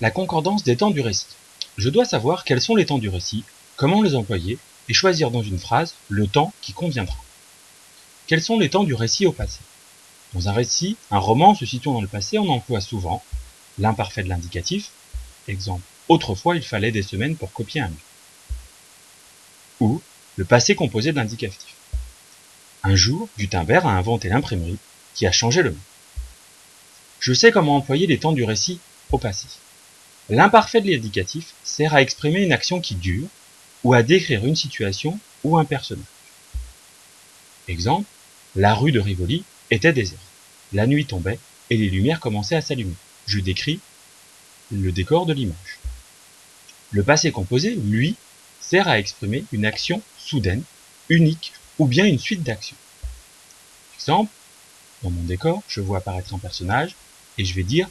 La concordance des temps du récit. Je dois savoir quels sont les temps du récit, comment les employer, et choisir dans une phrase le temps qui conviendra. Quels sont les temps du récit au passé? Dans un récit, un roman se situant dans le passé, on emploie souvent l'imparfait de l'indicatif, exemple « Autrefois il fallait des semaines pour copier un livre » ou le passé composé de l'indicatif. Un jour, Gutenberg a inventé l'imprimerie qui a changé le monde. Je sais comment employer les temps du récit au passé. L'imparfait de l'indicatif sert à exprimer une action qui dure ou à décrire une situation ou un personnage. Exemple, la rue de Rivoli était déserte. La nuit tombait et les lumières commençaient à s'allumer. Je décris le décor de l'image. Le passé composé, lui, sert à exprimer une action soudaine, unique ou bien une suite d'actions. Exemple, dans mon décor, je vois apparaître un personnage et je vais dire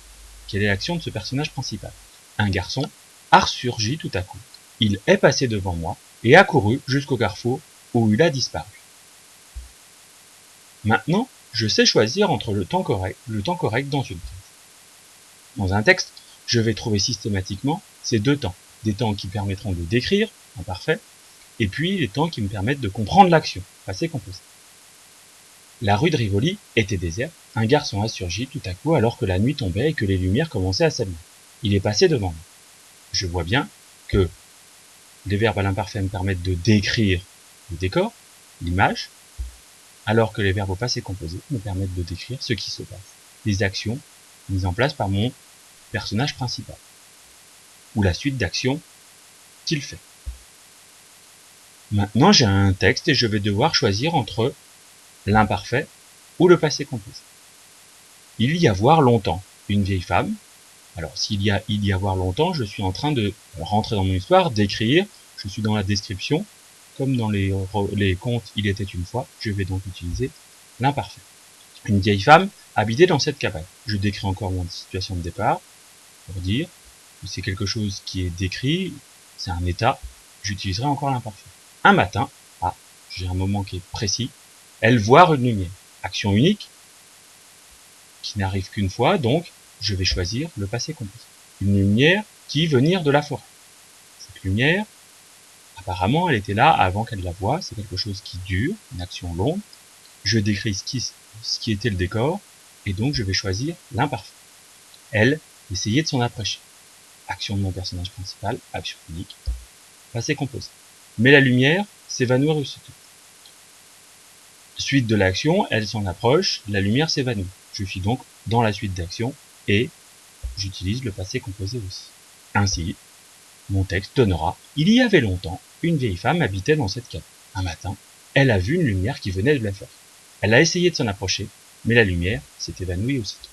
quelle est l'action de ce personnage principal. Un garçon a ressurgi tout à coup. Il est passé devant moi et a couru jusqu'au carrefour où il a disparu. Maintenant, je sais choisir entre le temps correct dans une phrase. Dans un texte, je vais trouver systématiquement ces deux temps. Des temps qui permettront de décrire, imparfait, et puis les temps qui me permettent de comprendre l'action, passé composé. La rue de Rivoli était déserte, un garçon a surgi tout à coup alors que la nuit tombait et que les lumières commençaient à s'allumer. Il est passé devant moi. Je vois bien que les verbes à l'imparfait me permettent de décrire le décor, l'image, alors que les verbes au passé composé me permettent de décrire ce qui se passe, les actions mises en place par mon personnage principal, ou la suite d'actions qu'il fait. Maintenant, j'ai un texte et je vais devoir choisir entre l'imparfait ou le passé composé. Il y avoir longtemps, une vieille femme. Alors, s'il y a il y avoir longtemps, je suis en train de rentrer dans mon histoire, d'écrire, je suis dans la description, comme dans les contes il était une fois, je vais donc utiliser l'imparfait. Une vieille femme habitait dans cette cabane. Je décris encore mon situation de départ, pour dire que c'est quelque chose qui est décrit, c'est un état, j'utiliserai encore l'imparfait. Un matin, j'ai un moment qui est précis, elle voit une lumière. Action unique, qui n'arrive qu'une fois, donc je vais choisir le passé composé. Une lumière qui venir de la forêt. Cette lumière, apparemment, elle était là avant qu'elle la voie, c'est quelque chose qui dure, une action longue. Je décris ce qui était le décor, et donc je vais choisir l'imparfait. Elle essayait de s'en approcher. Action de mon personnage principal, action unique, passé composé. Mais la lumière s'évanouit aussitôt. Suite de l'action, elle s'en approche, la lumière s'évanouit. Je suis donc dans la suite d'action et j'utilise le passé composé aussi. Ainsi, mon texte donnera « Il y avait longtemps, une vieille femme habitait dans cette cabane. Un matin, elle a vu une lumière qui venait de la forêt. Elle a essayé de s'en approcher, mais la lumière s'est évanouie aussitôt. »